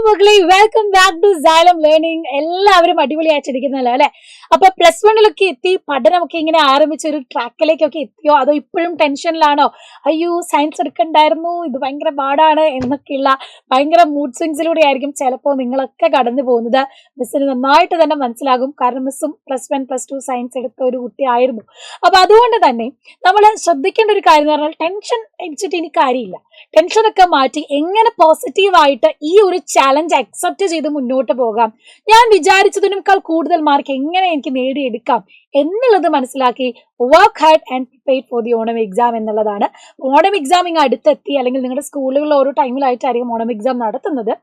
മക്കളെ, welcome back to Xylem learning. എല്ലാവരും അടിപൊളിയായിട്ടിരിക്കുന്നല്ലോ അല്ലെ? അപ്പൊ പ്ലസ് വണ്ണിലൊക്കെ എത്തി, പഠനമൊക്കെ ഇങ്ങനെ ആരംഭിച്ച ഒരു ട്രാക്കിലേക്കൊക്കെ എത്തിയോ, അതോ ഇപ്പോഴും ടെൻഷനിലാണോ? അയ്യോ, സയൻസ് എടുക്കണ്ടായിരുന്നു, ഇത് ഭയങ്കര പാടാണ് എന്നൊക്കെയുള്ള ഭയങ്കര മൂഡ് സ്വിങ്സിലൂടെ ആയിരിക്കും ചിലപ്പോൾ നിങ്ങളൊക്കെ കടന്നു പോകുന്നത്. മിസ്സിന് നന്നായിട്ട് തന്നെ മനസ്സിലാകും, കാരണം മിസ്സും plus one plus two science എടുത്ത ഒരു കുട്ടിയായിരുന്നു. അപ്പൊ അതുകൊണ്ട് തന്നെ നമ്മൾ ശ്രദ്ധിക്കേണ്ട ഒരു കാര്യം എന്ന് പറഞ്ഞാൽ, ടെൻഷൻ അടിച്ചിട്ട് ഇനി കാര്യമില്ല. ടെൻഷനൊക്കെ മാറ്റി എങ്ങനെ പോസിറ്റീവായിട്ട് ഈ ഒരു ചാലഞ്ച് അക്സെപ്റ്റ് ചെയ്ത് മുന്നോട്ട് പോകാം, ഞാൻ വിചാരിച്ചതിനേക്കാൾ കൂടുതൽ മാർക്ക് എങ്ങനെ എനിക്ക് നേടിയെടുക്കാം എന്നുള്ളത് മനസ്സിലാക്കി work hard and prepare for the Onam exam എന്നുള്ളതാണ്. ഓണം എക്സാം ഇങ്ങ് അടുത്തെത്തി, അല്ലെങ്കിൽ നിങ്ങളുടെ സ്കൂളുകളിൽ ഓരോ ടൈമിലായിട്ടായിരിക്കും ഓണം എക്സാം നടത്തുന്നത്.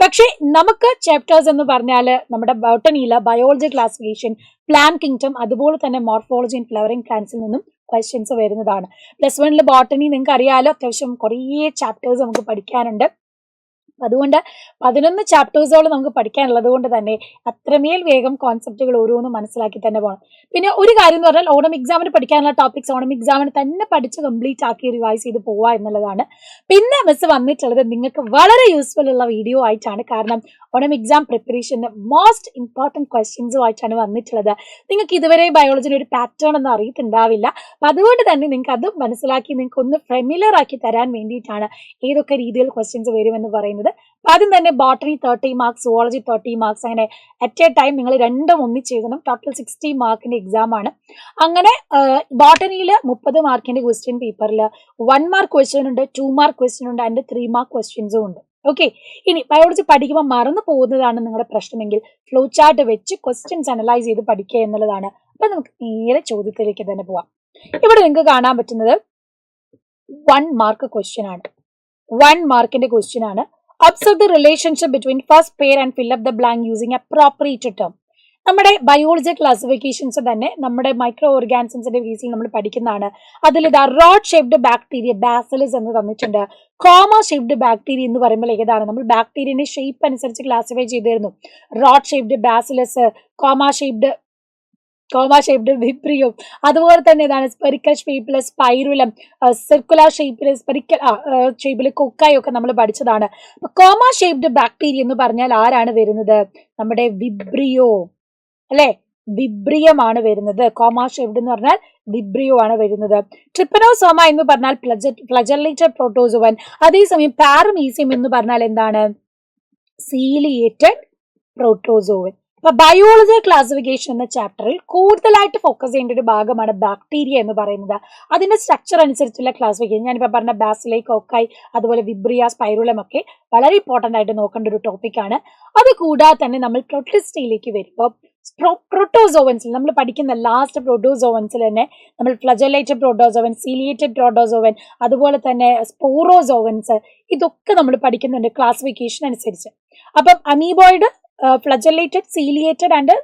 പക്ഷേ നമുക്ക് ചാപ്റ്റേഴ്സ് എന്ന് പറഞ്ഞാൽ നമ്മുടെ ബോട്ടണിയിലെ ബയോളജി ക്ലാസിഫിക്കേഷൻ, പ്ലാന്റ് കിങ്ഡം, അതുപോലെ തന്നെ മോർഫോളജി ആൻഡ് ഫ്ലവറിംഗ് പ്ലാന്റ്സിൽ നിന്നും ക്വസ്റ്റ്യൻസ് വരുന്നതാണ്. പ്ലസ് വണ്ണിൽ ബോട്ടണി നിങ്ങൾക്ക് അറിയാലോ, അത്യാവശ്യം കുറേ ചാപ്റ്റേഴ്സ് നമുക്ക് പഠിക്കാനുണ്ട്. അതുകൊണ്ട് 11 ചാപ്റ്റേഴ്സോളം നമുക്ക് പഠിക്കാനുള്ളത് കൊണ്ട് തന്നെ അത്രമേൽ വേഗം കോൺസെപ്റ്റുകൾ ഓരോന്നും മനസ്സിലാക്കി തന്നെ പോകണം. പിന്നെ ഒരു കാര്യം എന്ന് പറഞ്ഞാൽ, ഓണം എക്സാമിന് പഠിക്കാനുള്ള ടോപ്പിക്സ് ഓണം എക്സാമിന് തന്നെ പഠിച്ച് കംപ്ലീറ്റ് ആക്കി റിവൈസ് ചെയ്ത് പോവുക എന്നുള്ളതാണ്. പിന്നെ മിസ് വന്നിട്ടുള്ളത് നിങ്ങൾക്ക് വളരെ യൂസ്ഫുൾ ഉള്ള വീഡിയോ ആയിട്ടാണ്. കാരണം ഓണം എക്സാം പ്രിപ്പറേഷന് മോസ്റ്റ് ഇമ്പോർട്ടൻറ്റ് ക്വസ്റ്റ്യൻസും ആയിട്ടാണ് വന്നിട്ടുള്ളത്. നിങ്ങൾക്ക് ഇതുവരെ ബയോളജിയുടെ ഒരു പാറ്റേൺ ഒന്നും അറിയത്തുണ്ടാവില്ല. അപ്പം അതുകൊണ്ട് തന്നെ നിങ്ങൾക്ക് അത് മനസ്സിലാക്കി നിങ്ങൾക്ക് ഒന്ന് ഫെമിലർ ആക്കി തരാൻ വേണ്ടിയിട്ടാണ് ഏതൊക്കെ രീതിയിൽ ക്വസ്റ്റ്യൻസ് വരുമെന്ന് പറയുന്നത്. ആദ്യം തന്നെ ബോട്ടണി 30 മാർക്സ്, സുവോളജി 30 മാർക്സ്, അങ്ങനെ അറ്റ് എ ടൈം നിങ്ങൾ രണ്ടും ഒന്നിച്ച് എഴുതണം. ടോട്ടൽ 60 മാർക്കിന്റെ എക്സാം ആണ്. അങ്ങനെ ബോട്ടണിയിൽ 30 മാർക്കിന്റെ ക്വസ്റ്റ്യൻ പേപ്പറിൽ 1 മാർക്ക് ക്വസ്റ്റ്യൻ ഉണ്ട്, 2 മാർക്ക് ക്വസ്റ്റ്യൻ ഉണ്ട്, അതിന്റെ 3 മാർക്ക് ക്വസ്റ്റ്യൻസും ഉണ്ട്. ഓക്കെ, ഇനി ബയോളജി പഠിക്കുമ്പോൾ മറന്നു പോകുന്നതാണ് നിങ്ങളുടെ പ്രശ്നമെങ്കിൽ ഫ്ലോ ചാർട്ട് വെച്ച് ക്വസ്റ്റ്യൻസ് അനലൈസ് ചെയ്ത് പഠിക്കുക എന്നുള്ളതാണ്. അപ്പൊ നമുക്ക് നേരെ ചോദ്യത്തിലേക്ക് തന്നെ പോവാം. ഇവിടെ നിങ്ങൾക്ക് കാണാൻ പറ്റുന്നത് 1 മാർക്ക് ക്വസ്റ്റ്യൻ ആണ്. 1 മാർക്കിന്റെ ക്വസ്റ്റ്യൻ ആണ്. Observe the relationship between first pair and fill up the blank using appropriate term. നമ്മുടെ ബയോളജി ക്ലാസിഫിക്കേഷൻസ് തന്നെ നമ്മുടെ മൈക്രോ ഓർഗാനിസംസിന്റെ കേസിൽ നമ്മൾ പഠിക്കുന്നതാണ്. അതിൽ ഇതാ റോഡ് ഷേപ്ഡ് ബാക്ടീരിയ ബാസിലസ് എന്ന് തന്നിട്ടുണ്ട്. കോമ ഷേപ്ഡ് ബാക്ടീരിയ എന്ന് പറയുമ്പോൾ ഏതാണ്? നമ്മൾ ബാക്ടീരിയന്റെ ഷേപ്പ് അനുസരിച്ച് ക്ലാസിഫൈ ചെയ്തിരുന്നു. Rod shaped bacillus, comma shaped Vibrio, അതുപോലെ തന്നെ ഇതാണ് സ്പെറിക്കൽ ഷേപ്പില് സ്പൈറുലം, സർക്കുലർ ഷേപ്പില് ഷേപ്പില് കൊക്കായി ഒക്കെ നമ്മൾ പഠിച്ചതാണ്. അപ്പൊ കോമ ഷേപ്ഡ് ബാക്ടീരിയ എന്ന് പറഞ്ഞാൽ ആരാണ് വരുന്നത്? നമ്മുടെ വിബ്രിയോ അല്ലെ, വിബ്രിയമാണ് വരുന്നത്. കോമ ഷേപ്ഡ് എന്ന് പറഞ്ഞാൽ വിബ്രിയോ ആണ് വരുന്നത്. ട്രിപ്പനോസോമ എന്ന് പറഞ്ഞാൽ ഫ്ലജല്ലേറ്റഡ് പ്രോട്ടോസോവൻ. അതേസമയം പാരമീസിയം എന്ന് പറഞ്ഞാൽ എന്താണ്? Ciliated protozoan. അപ്പൊ ബയോളജി ക്ലാസിഫിക്കേഷൻ എന്ന ചാപ്റ്ററിൽ കൂടുതലായിട്ട് ഫോക്കസ് ചെയ്യേണ്ട ഒരു ഭാഗമാണ് ബാക്ടീരിയ എന്ന് പറയുന്നത്. അതിന്റെ സ്ട്രക്ചർ അനുസരിച്ചുള്ള ക്ലാസിഫിക്കേഷൻ, ഞാനിപ്പോ പറഞ്ഞ ബാസിലൈ, കൊക്കായി, അതുപോലെ വിബ്രിയ, സ്പൈറുലം ഒക്കെ വളരെ ഇമ്പോർട്ടന്റ് ആയിട്ട് നോക്കേണ്ട ഒരു ടോപ്പിക്കാണ്. അത് കൂടാതെ തന്നെ നമ്മൾ പ്രൊട്ടിസ്റ്റയിലേക്ക് വരുമ്പോൾ പ്രോട്ടോസോവൻസിൽ നമ്മൾ പഠിക്കുന്ന ലാസ്റ്റ് പ്രോട്ടോസോവൻസിൽ തന്നെ നമ്മൾ ഫ്ലജലേറ്റഡ് പ്രോട്ടോസോവൻ, സീലിയേറ്റഡ് പ്രോട്ടോസോവൻ, അതുപോലെ തന്നെ സ്പോറോസോവൻസ്, ഇതൊക്കെ നമ്മൾ പഠിക്കുന്നുണ്ട് ക്ലാസിഫിക്കേഷൻ അനുസരിച്ച്. അപ്പം amoeboid, flagellated, ciliated and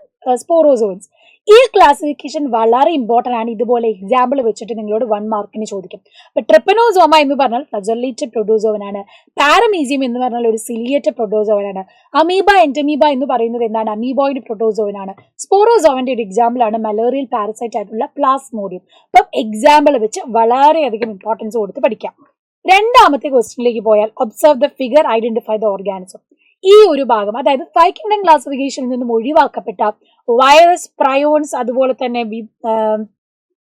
sporozoans, ഈ ക്ലാസിഫിക്കേഷൻ വളരെ ഇമ്പോർട്ടന്റ് ആണ്. ഇതുപോലെ എക്സാമ്പിൾ വെച്ചിട്ട് നിങ്ങളോട് 1 മാർക്കിന് ചോദിക്കും. അപ്പൊ ട്രിപ്പനോസോമ എന്ന് പറഞ്ഞാൽ ഫ്ലജലേറ്റഡ് പ്രോട്ടോസോവൻ ആണ്. പാരമീസിയം എന്ന് പറഞ്ഞാൽ ഒരു സിലിയേറ്റഡ് പ്രോട്ടോസോവൻ ആണ്. അമീബ, എൻറ്റമീബ എന്ന് പറയുന്നത് എന്താണ്? അമീബോയിഡ് പ്രോട്ടോസോവൻ ആണ്. സ്പോറോസോവന്റെ ഒരു എക്സാമ്പിൾ ആണ് മലേറിയൽ പാരസൈറ്റ് ആയിട്ടുള്ള പ്ലാസ്മോഡിയം. അപ്പം എക്സാമ്പിൾ വെച്ച് വളരെയധികം ഇമ്പോർട്ടൻസ് കൊടുത്ത് പഠിക്കാം. രണ്ടാമത്തെ ക്വസ്റ്റ്യനിലേക്ക് പോയാൽ, observe the figure, identify the organism. ഈ ഒരു ഭാഗം, അതായത് 5 കിങ്ഡം ക്ലാസിഫിക്കേഷനിൽ നിന്നും ഒഴിവാക്കപ്പെട്ട വൈറസ്, പ്രയോൺസ്, അതുപോലെ തന്നെ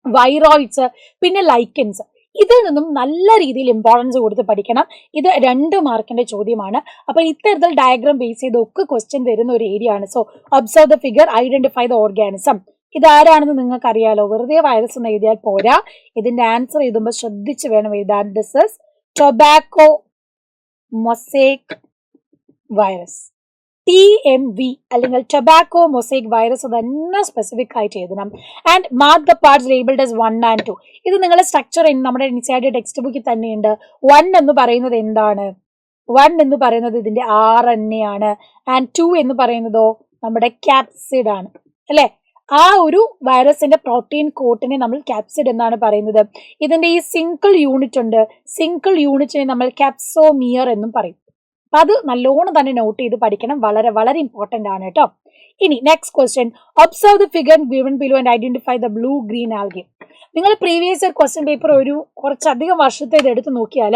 വൈറോയിഡ്സ്, പിന്നെ ലൈക്കൻസ്, ഇതിൽ നിന്നും നല്ല രീതിയിൽ ഇമ്പോർട്ടൻസ് കൊടുത്ത് പഠിക്കണം. ഇത് 2 മാർക്കിന്റെ ചോദ്യമാണ്. അപ്പൊ ഇത്തരത്തിൽ ഡയഗ്രാം ബേസ് ചെയ്തൊക്കെ ക്വസ്റ്റ്യൻ വരുന്ന ഒരു ഏരിയ ആണ്. So observe the figure, identify the organism. ഇതാരാണെന്ന് നിങ്ങൾക്ക് അറിയാലോ. വെറുതെ വൈറസ് എന്ന് എഴുതിയാൽ പോരാ, ഇതിന്റെ ആൻസർ എഴുതുമ്പോൾ ശ്രദ്ധിച്ച് വേണം എഴുതാൻ. This is tobacco mosaic virus, TMV അല്ലെങ്കിൽ ടൊബാക്കോ മൊസൈക് വൈറസ് തന്നെ സ്പെസിഫിക് ആയിട്ട് എഴുതണം. And mark the parts labelled as 1 and 2. ഇത് നിങ്ങളുടെ സ്ട്രക്ചർ നമ്മുടെ NCERT ടെക്സ്റ്റ് ബുക്കിൽ തന്നെയുണ്ട്. 1 എന്ന് പറയുന്നത് എന്താണ്? 1 എന്ന് പറയുന്നത് ഇതിന്റെ RNA ആണ്. ആൻഡ് 2 എന്ന് പറയുന്നതോ നമ്മുടെ ക്യാപ്സിഡ് ആണ് അല്ലെ. ആ ഒരു വൈറസിന്റെ പ്രോട്ടീൻ കോട്ടിനെ നമ്മൾ ക്യാപ്സിഡ് എന്നാണ് പറയുന്നത്. ഇതിന്റെ ഈ സിംഗിൾ യൂണിറ്റ് ഉണ്ട്, സിംഗിൾ യൂണിറ്റിനെ നമ്മൾ ക്യാപ്സോമിയർ എന്നും പറയും. അപ്പൊ അത് നല്ലോണം തന്നെ നോട്ട് ചെയ്ത് പഠിക്കണം. വളരെ വളരെ ഇമ്പോർട്ടന്റ് ആണ് കേട്ടോ. ഇനി next question, observe the figure given below and identify the blue green algae. നിങ്ങൾ പ്രീവിയസ് ഇയർ ക്വസ്റ്റ്യൻ പേപ്പർ ഒരു കുറച്ചധികം വർഷത്തെ എടുത്ത് നോക്കിയാൽ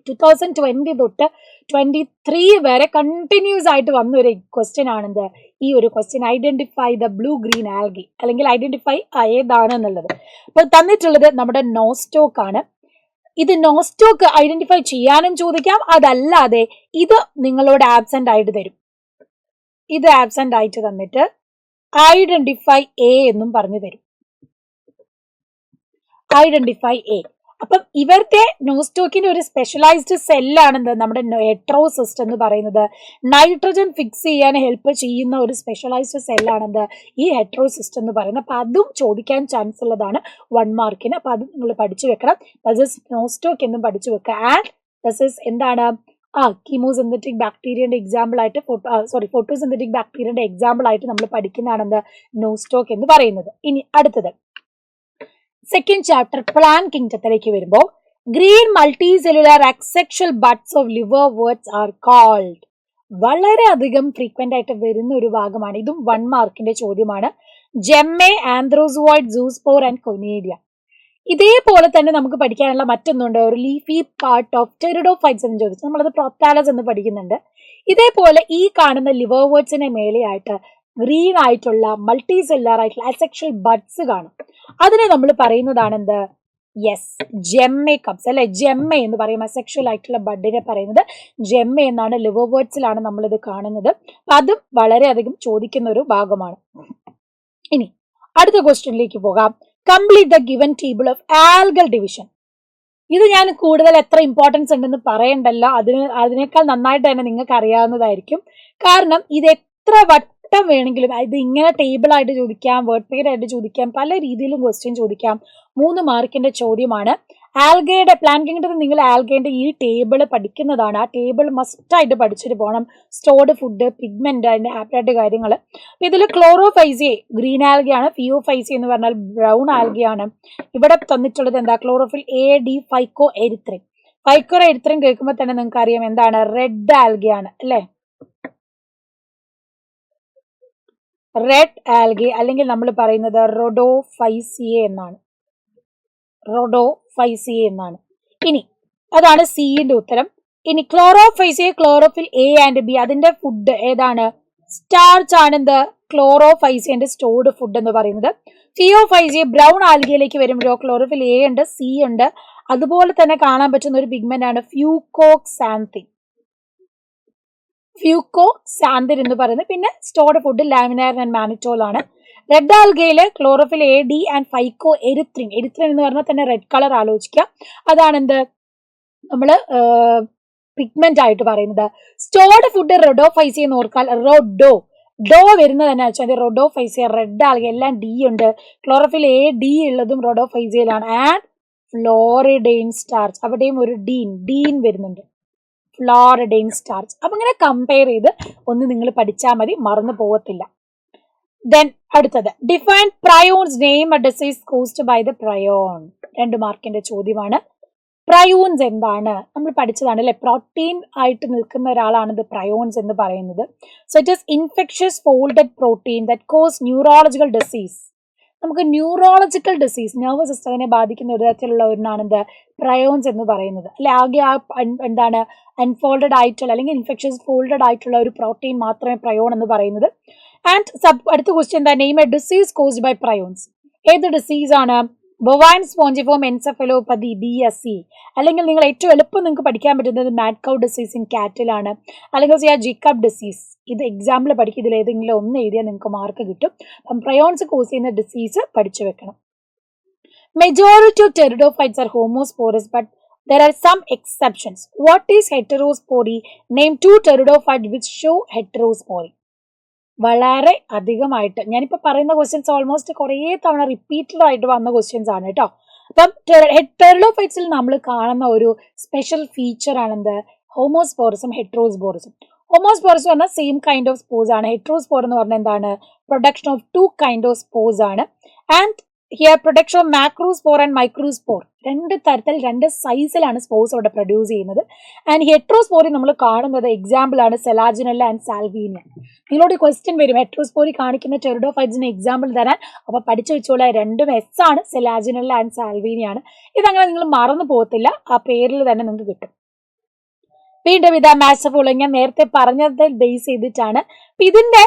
2020 തൊട്ട് 23 വരെ കണ്ടിന്യൂസ് ആയിട്ട് വന്ന ഒരു ക്വസ്റ്റ്യൻ ആണെന്ത് ഈ ഒരു question, identify the blue green algae, അല്ലെങ്കിൽ ഐഡന്റിഫൈ ഏതാണ് എന്നുള്ളത്. അപ്പൊ തന്നിട്ടുള്ളത് നമ്മുടെ നോസ്റ്റോക്ക് ആണ്. ഇത് നോസ്റ്റോക്ക് ഐഡന്റിഫൈ ചെയ്യാനും ചോദിക്കാം, അതല്ലാതെ ഇത് നിങ്ങളോട് ആബ്സെന്റ് ആയിട്ട് തരും. ഇത് ആബ്സെന്റ് ആയിട്ട് തന്നിട്ട് ഐഡന്റിഫൈ എ എന്നും പറഞ്ഞു തരും. Identify A. അപ്പം ഇവരുടെ നോസ്റ്റോക്കിന്റെ ഒരു സ്പെഷ്യലൈസ്ഡ് സെല്ലാണെന്ത് നമ്മുടെ ഹെട്രോസിസ്റ്റ് എന്ന് പറയുന്നത്. നൈട്രജൻ ഫിക്സ് ചെയ്യാൻ ഹെൽപ്പ് ചെയ്യുന്ന ഒരു സ്പെഷ്യലൈസ്ഡ് സെല്ലാണെന്ത് ഈ ഹെട്രോസിസ്റ്റ് എന്ന് പറയുന്നത്. അപ്പൊ അതും ചോദിക്കാൻ ചാൻസ് ഉള്ളതാണ് 1 മാർക്കിന്. അപ്പൊ അത് നിങ്ങൾ പഠിച്ചു വെക്കണം. നോസ്റ്റോക്ക് എന്നും പഠിച്ചു വെക്കുക. ആൻഡ് ദിസ് ഇസ് എന്താണ് കീമോസിന്തറ്റിക് ബാക്ടീരിയന്റെ എക്സാമ്പിൾ ആയിട്ട് ഫോട്ടോസിന്തറ്റിക് ബാക്ടീരിയന്റെ എക്സാമ്പിൾ ആയിട്ട് നമ്മൾ പഠിക്കുന്നതാണെന്ത് നോസ്റ്റോക്ക് എന്ന് പറയുന്നത്. ഇനി അടുത്തത് സെക്കൻഡ് ചാപ്റ്റർ പ്ലാന്റ് കിങ്ഡത്തിലേക്ക് വരുമ്പോൾ green multicellular asexual buds of liverworts are called. വളരെ അധികം ഫ്രീക്വന്റ് ആയിട്ട് വരുന്ന ഒരു ഭാഗമാണ്. ഇതും 1 മാർക്കിന്റെ ചോദ്യമാണ്. Gemmae, antherozoid, zoospore and conidia. ഇതേപോലെ തന്നെ നമുക്ക് പഠിക്കാനുള്ള മറ്റൊന്നുണ്ട്, ഒരു ലീഫി പാർട്ട് ഓഫ് ടെറിഡോഫൈറ്റ്സ് എന്ന് ചോദിച്ചു. നമ്മളത് പ്രോപ്താലസ് എന്ന് പഠിക്കുന്നുണ്ട്. ഇതേപോലെ ഈ കാണുന്ന ലിവർ വേർഡ്സിന്റെ മേലെയായിട്ട് ഗ്രീൻ ആയിട്ടുള്ള മൾട്ടി സെല്ലുലാർ ആയിട്ടുള്ള അസെക്ഷൽ ബഡ്സ് കാണും. അതിനെ നമ്മൾ പറയുന്നതാണ് എന്ത്? യെസ്, ജെമ്മെ കപ്സ് അല്ലെ. ജെമ്മെ എന്ന് പറയും. അസെക്ഷൽ ആയിട്ടുള്ള ബഡിനെ പറയുന്നത് ജെമ്മെ എന്നാണ്. ലിവർ വേർഡ്സിലാണ് നമ്മളിത് കാണുന്നത്. അതും വളരെയധികം ചോദിക്കുന്ന ഒരു ഭാഗമാണ്. ഇനി അടുത്ത ക്വസ്റ്റ്യനിലേക്ക് പോകാം. Complete the given table of algal division. ഇത് ഞാൻ കൂടുതൽ എത്ര ഇമ്പോർട്ടൻസ് ഉണ്ടെന്ന് പറയണ്ടല്ലോ, അതിനേക്കാൾ നന്നായിട്ട് തന്നെ നിങ്ങൾക്ക് അറിയാവുന്നതായിരിക്കും. കാരണം ഇത് എത്ര വട്ടം വേണമെങ്കിലും, ഇത് ഇങ്ങനെ ടേബിൾ ആയിട്ട് ചോദിക്കാം, വേർഡ് പെയർ ആയിട്ട് ചോദിക്കാം, പല രീതിയിലും ക്വസ്റ്റ്യൻ ചോദിക്കാം. 3 മാർക്കിന്റെ ചോദ്യമാണ്. ആൽഗയുടെ പ്ലാന്റ് കിങ്ഡത്തിൽ നിങ്ങൾ ആൽഗയുടെ ഈ ടേബിൾ പഠിക്കുന്നതാണ്. ആ ടേബിൾ മസ്റ്റ് ആയിട്ട് പഠിച്ചിട്ട് പോകണം. സ്റ്റോർഡ് ഫുഡ്, പിഗ്മെന്റ്, അതിന്റെ ആപ്റ്റായിട്ട് കാര്യങ്ങൾ. ഇതിൽ ക്ലോറോഫൈസിയെ ഗ്രീൻ ആൽഗയാണ്, ഫിയോഫൈസി എന്ന് പറഞ്ഞാൽ ബ്രൗൺ ആൽഗയാണ്. ഇവിടെ തന്നിട്ടുള്ളത് എന്താ? Chlorophyll a, d, phycoerythrin. Phycoerythrin കേൾക്കുമ്പോൾ തന്നെ നിങ്ങൾക്ക് അറിയാം എന്താണ്? റെഡ് ആൽഗയാണ് അല്ലെ. റെഡ് ആൽഗെ, അല്ലെങ്കിൽ നമ്മൾ പറയുന്നത് റോഡോഫൈസിയെ എന്നാണ്. റോഡോഫൈസിയെ എന്നാണ്. ഇനി അതാണ് സിന്റെ ഉത്തരം. ഇനി Chlorophyceae chlorophyll A and B, അതിന്റെ ഫുഡ് ഏതാണ്? സ്റ്റാർച്ച് ആണ്. എന്ത്? ക്ലോറോഫൈസിന്റെ സ്റ്റോർഡ് ഫുഡ് എന്ന് പറയുന്നത്. ഫിയോഫൈസിയെ ബ്രൗൺ ആൽഗയിലേക്ക് വരുമ്പോഴോ ക്ലോറോഫിൽ എ ഉണ്ട്, സി ഉണ്ട്. അതുപോലെ തന്നെ കാണാൻ പറ്റുന്ന ഒരു പിഗ്മെന്റ് ആണ് ഫ്യൂക്കോക്സാന്തിൻ. ഫ്യൂക്കോക്സാന്തിൻ എന്ന് പറയുന്നത്. പിന്നെ stored food laminar and mannitol ആണ്. റെഡ് ആൽഗയില് chlorophyll a, d and phycoerythrin. Erythrin എന്ന് പറഞ്ഞാൽ തന്നെ റെഡ് കളർ ആലോചിക്കുക. അതാണ് എന്ത്? നമ്മള് പിഗ്മെന്റ് ആയിട്ട് പറയുന്നത്. സ്റ്റോർഡ് ഫുഡ് റോഡോഫൈസി എന്ന് ഓർക്കാൽ ഡോ വരുന്നത് തന്നെ വെച്ചാൽ റോഡോഫൈസിയ, റെഡ് ആൽഗ എല്ലാം ഡി ഉണ്ട്. ക്ലോറോഫിൽ എ, ഡി ഉള്ളതും റോഡോഫൈസിയയിലാണ്. ആൻഡ് ഫ്ലോറിഡെയിൻ സ്റ്റാർച്ച്, അവിടെയും ഒരു ഡീൻ വരുന്നുണ്ട്. ഫ്ലോറിഡെയിൻ സ്റ്റാർച്ച്. അപ്പൊ ഇങ്ങനെ കമ്പയർ ചെയ്ത് ഒന്ന് നിങ്ങൾ പഠിച്ചാൽ മതി, മറന്നു പോകത്തില്ല. ദെൻ അടുത്തത് define prions, name a disease caused by the prion. 2 മാർക്കിന്റെ ചോദ്യമാണ്. പ്രയോൺസ് എന്താണ്? നമ്മൾ പഠിച്ചതാണ് അല്ലെ. പ്രോട്ടീൻ ആയിട്ട് നിൽക്കുന്ന ഒരാളാണ് ഇത് പ്രയോൺസ് എന്ന് പറയുന്നത്. So it is infectious folded protein that cause neurological disease. നമുക്ക് ന്യൂറോളജിക്കൽ ഡിസീസ്, നെർവസ് സിസ്റ്റത്തിനെ ബാധിക്കുന്ന ഒരു തരത്തിലുള്ള ഒന്നാണ് എന്ത്? പ്രയോൺസ് എന്ന് പറയുന്നത് അല്ലെ. ആകെ എന്താണ്? അൺഫോൾഡഡ് ആയിട്ടുള്ള അല്ലെങ്കിൽ ഇൻഫെക്ഷ്യസ് ഫോൾഡഡ് ആയിട്ടുള്ള ഒരു പ്രോട്ടീൻ മാത്രമേ പ്രയോൺ എന്ന് പറയുന്നത്. ആൻഡ് അടുത്ത ക്വസ്റ്റ്യൻ എന്താ? Name a disease caused by prions. ഏത് ഡിസീസ് ആണ്? Bovine spongiform encephalopathy, BSc. അല്ലെങ്കിൽ നിങ്ങൾ ഏറ്റവും എളുപ്പം നിങ്ങൾക്ക് പഠിക്കാൻ പറ്റുന്നത് മാഡ് കൗ ഡിസീസ് ഇൻ കാറ്റിലാണ്, അല്ലെങ്കിൽ ജിക്കബ് ഡിസീസ്. ഇത് എക്സാമ്പിൾ പഠിക്കും. ഇതിൽ ഏതെങ്കിലും ഒന്ന് എഴുതിയാൽ നിങ്ങൾക്ക് മാർക്ക് കിട്ടും. അപ്പം പ്രയോൺസ് കോസ് ചെയ്യുന്ന ഡിസീസ് പഠിച്ചു വെക്കണം. Majority of pteridophytes are homosporous, but there are some exceptions. What is heterospory? Name 2 pteridophytes which show heterospory. വളരെ അധികമായിട്ട് ഞാനിപ്പോൾ പറയുന്ന ക്വസ്റ്റ്യൻസ് ഓൾമോസ്റ്റ് കുറേ തവണ റിപ്പീറ്റഡ് ആയിട്ട് വന്ന ക്വസ്റ്റ്യൻസ് ആണ് കേട്ടോ. അപ്പം ടെറിഡോഫൈറ്റ്സിൽ നമ്മൾ കാണുന്ന ഒരു സ്പെഷ്യൽ ഫീച്ചർ ആണെന്ത്? ഹോമോസ്പോറസും ഹെട്രോസ്പോറസും. ഹോമോസ്പോറസ് പറഞ്ഞാൽ സെയിം കൈൻഡ് ഓഫ് സ്പോർസ് ആണ്. ഹെട്രോസ്പോർ എന്ന് പറഞ്ഞാൽ എന്താണ്? Production of 2 kind of spores ആണ്. And here production of macrospore and microspore. 2 തരത്തിൽ 2 സൈസിലാണ് സ്പോർസ് അവിടെ പ്രൊഡ്യൂസ് ചെയ്യുന്നത്. ആൻഡ് ഹെട്രോസ്പോറി നമ്മൾ കാണുന്നത് എക്സാമ്പിൾ ആണ് സെലാജിനല്ല ആൻഡ് സാൽവീനിയ. നിങ്ങളോട് ക്വസ്റ്റ്യൻ വരും ഹെട്രോസ്പോറി കാണിക്കുന്ന ടെറിഡോഫൈറ്റ്സിന് എക്സാമ്പിൾ തരാൻ. അപ്പൊ പഠിച്ചു വെച്ചോളാം, 2 S ആണ്, സെലാജിനല്ല ആൻഡ് സാൽവീനിയ ആണ്. ഇതങ്ങനെ നിങ്ങൾ മറന്നു പോകത്തില്ല, ആ പേരിൽ തന്നെ നിങ്ങൾക്ക് കിട്ടും. വീണ്ടും ഇതാ മാത്സ് ഫോളോയിങ് ഞാൻ നേരത്തെ പറഞ്ഞത് ബേസ് ചെയ്തിട്ടാണ്. ഇതിന്റെ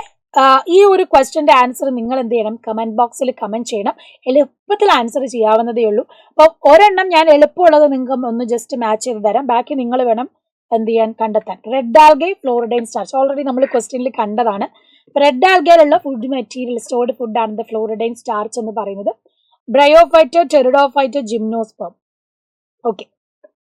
ഈ ഒരു ക്വസ്റ്റ്യന്റെ ആൻസർ നിങ്ങൾ എന്ത് ചെയ്യണം, കമന്റ് ബോക്സിൽ കമന്റ് ചെയ്യണം. എളുപ്പത്തിൽ ആൻസർ ചെയ്യാവുന്നതേ ഉള്ളൂ. അപ്പൊ ഒരെണ്ണം ഞാൻ എളുപ്പമുള്ളത് നിങ്ങൾക്ക് ഒന്ന് ജസ്റ്റ് മാച്ച് ചെയ്ത് തരാം, ബാക്കി നിങ്ങൾ വേണം എന്ത് ചെയ്യാൻ, കണ്ടെത്താൻ. റെഡ് ആൽഗെ, ഫ്ലോറിഡൈൻ സ്റ്റാർച്ച് ഓൾറെഡി നമ്മൾ ക്വസ്റ്റ്യനിൽ കണ്ടതാണ്. റെഡ് ആൽഗയിലുള്ള ഫുഡ് മെറ്റീരിയൽ സ്റ്റോർഡ് ഫുഡാണ് ഫ്ലോറിഡൈൻ സ്റ്റാർച്ച് എന്ന് പറയുന്നത്. ബ്രയോഫൈറ്റോ, ടെറിഡോഫൈറ്റോ, ജിംനോസ്പെർം. ഓക്കെ,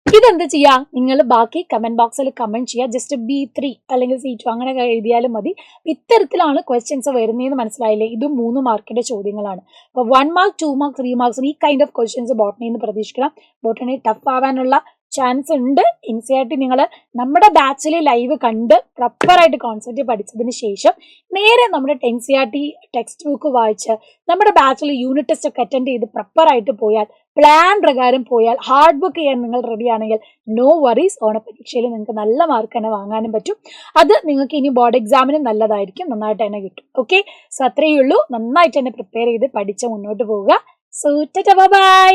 ഇതെന്ത് ചെയ്യാം, നിങ്ങൾ ബാക്കി കമന്റ് ബോക്സിൽ കമന്റ് ചെയ്യുക. ജസ്റ്റ് B3 അല്ലെങ്കിൽ C2 അങ്ങനെ എഴുതിയാലും മതി. ഇത്തരത്തിലാണ് ക്വസ്റ്റ്യൻസ് വരുന്നതെന്ന് മനസ്സിലായില്ലേ? ഇതും 3 മാർക്കിന്റെ ചോദ്യങ്ങളാണ്. അപ്പൊ 1 മാർക്ക്, 2 മാർക്ക്, 3 മാർക്സ് ഈ കൈൻഡ് ഓഫ് ക്വസ്റ്റ്യൻസ് ബോട്ടണിയിൽ നിന്ന് പ്രതീക്ഷിക്കണം. ബോട്ടണി ടഫ് ആവാനുള്ള ചാൻസ് ഉണ്ട്. NCERT നിങ്ങൾ നമ്മുടെ ബാച്ചിൽ ലൈവ് കണ്ട് പ്രോപ്പറായിട്ട് കോൺസെപ്റ്റ് പഠിച്ചതിന് ശേഷം നേരെ നമ്മുടെ NCERT ടെക്സ്റ്റ് ബുക്ക് വായിച്ച് നമ്മുടെ ബാച്ചിൽ യൂണിറ്റ് ടെസ്റ്റ് ഒക്കെ അറ്റൻഡ് ചെയ്ത് പ്രോപ്പറായിട്ട് പോയാൽ, പ്ലാൻ പ്രകാരം പോയാൽ, ഹാർഡ് വർക്ക് ചെയ്യാൻ നിങ്ങൾ റെഡി ആണെങ്കിൽ നോ വറീസ്, ഓണപരീക്ഷയിൽ നിങ്ങൾക്ക് നല്ല മാർക്ക് തന്നെ വാങ്ങാനും പറ്റും. അത് നിങ്ങൾക്ക് ഇനി ബോർഡ് എക്സാമിനും നല്ലതായിരിക്കും, നന്നായിട്ട് തന്നെ കിട്ടും. ഓക്കെ, സോ അത്രയേ ഉള്ളൂ. നന്നായിട്ട് തന്നെ പ്രിപ്പയർ ചെയ്ത് പഠിച്ച് മുന്നോട്ട് പോവുക. So by.